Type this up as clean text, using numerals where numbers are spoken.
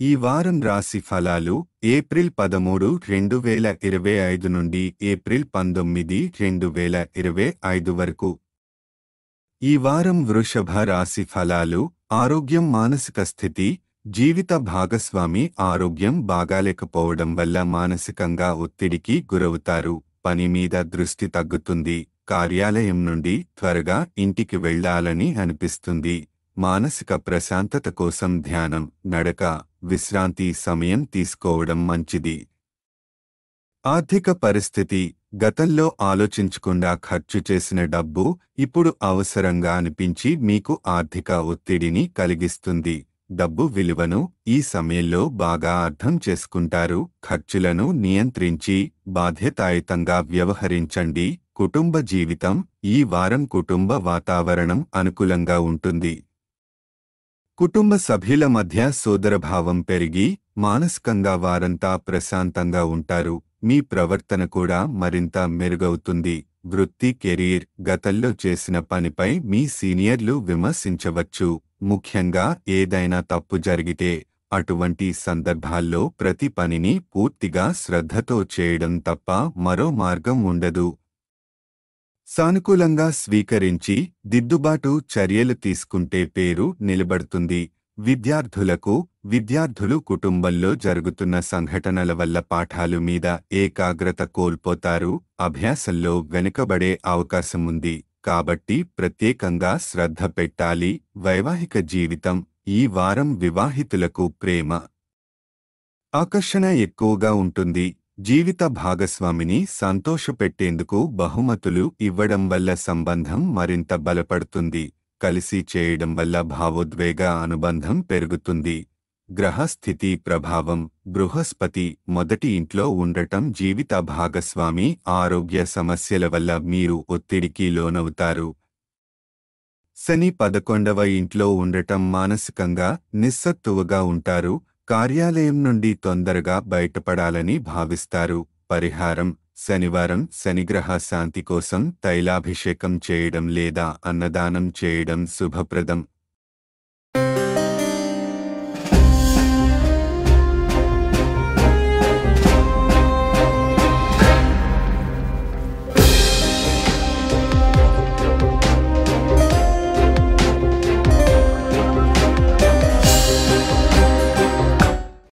ఈ వారం రాశి ఫలాలు ఏప్రిల్ 13, 2025 నుండి ఏప్రిల్ 19, 2025 వరకు. ఈ వారం వృషభ రాశి ఫలాలు ఆరోగ్యం మానసిక స్థితి జీవిత భాగస్వామి ఆరోగ్యం బాగాలేకపోవడం వల్ల మానసికంగా ఒత్తిడికి గురవుతారు. పని మీద దృష్టి తగ్గుతుంది. కార్యాలయం నుండి త్వరగా ఇంటికి వెళ్ళాలని అనిపిస్తుంది. మానసిక ప్రశాంతత కోసం ధ్యానం, నడక, విశ్రాంతి సమయం తీసుకోవడం మంచిది. ఆర్థిక పరిస్థితి గతంలో ఆలోచించకుండా ఖర్చు చేసిన డబ్బు ఇప్పుడు అవసరంగా అనిపించి మీకు ఆర్థిక ఒత్తిడిని కలిగిస్తుంది. డబ్బు విలువను ఈ సమయంలో బాగా అర్థం చేసుకుంటారు. ఖర్చులను నియంత్రించి బాధ్యతాయుతంగా వ్యవహరించండి. కుటుంబ జీవితం ఈ వారం కుటుంబ వాతావరణం అనుకూలంగా ఉంటుంది. కుటుంబ సభ్యుల మధ్య సోదరభావం పెరిగి మానసికంగా వారంతా ప్రశాంతంగా ఉంటారు. మీ ప్రవర్తన కూడా మరింత మెరుగవుతుంది. వృత్తి కెరీర్ గతంలో చేసిన పనిపై మీ సీనియర్లు విమర్శించవచ్చు. ముఖ్యంగా ఏదైనా తప్పు జరిగితే అటువంటి సందర్భాల్లో ప్రతి పనిని పూర్తిగా శ్రద్ధతో చేయడం తప్ప మరో మార్గం ఉండదు. సానుకూలంగా స్వీకరించి దిద్దుబాటు చర్యలు తీసుకుంటే పేరు నిలబడుతుంది. విద్యార్థులు కుటుంబంలో జరుగుతున్న సంఘటనల వల్ల పాఠాలు మీద ఏకాగ్రత కోల్పోతారు. అభ్యాసంలో వెనుకబడే అవకాశం ఉంది. కాబట్టి ప్రత్యేకంగా శ్రద్ధ పెట్టాలి. వైవాహిక జీవితం ఈ వారం వివాహితులకు ప్రేమ ఆకర్షణ ఎక్కువగా ఉంటుంది. జీవిత భాగస్వామిని సంతోషపెట్టేందుకు బహుమతులు ఇవ్వడం వల్ల సంబంధం మరింత బలపడుతుంది. కలిసి చేయడం వల్ల భావోద్వేగ అనుబంధం పెరుగుతుంది. గ్రహస్థితి ప్రభావం బృహస్పతి మొదటి ఇంట్లో ఉండటం జీవిత భాగస్వామి ఆరోగ్య సమస్యల వల్ల మీరు ఒత్తిడికి లోనవుతారు. శని 11వ ఇంట్లో ఉండటం మానసికంగా నిస్సత్తువగా ఉంటారు. కార్యాలయం నుండి తొందరగా బయటపడాలని భావిస్తారు. పరిహారం శనివారం శనిగ్రహ శాంతి కోసం తైలాభిషేకం చేయడం లేదా అన్నదానం చేయడం శుభప్రదం.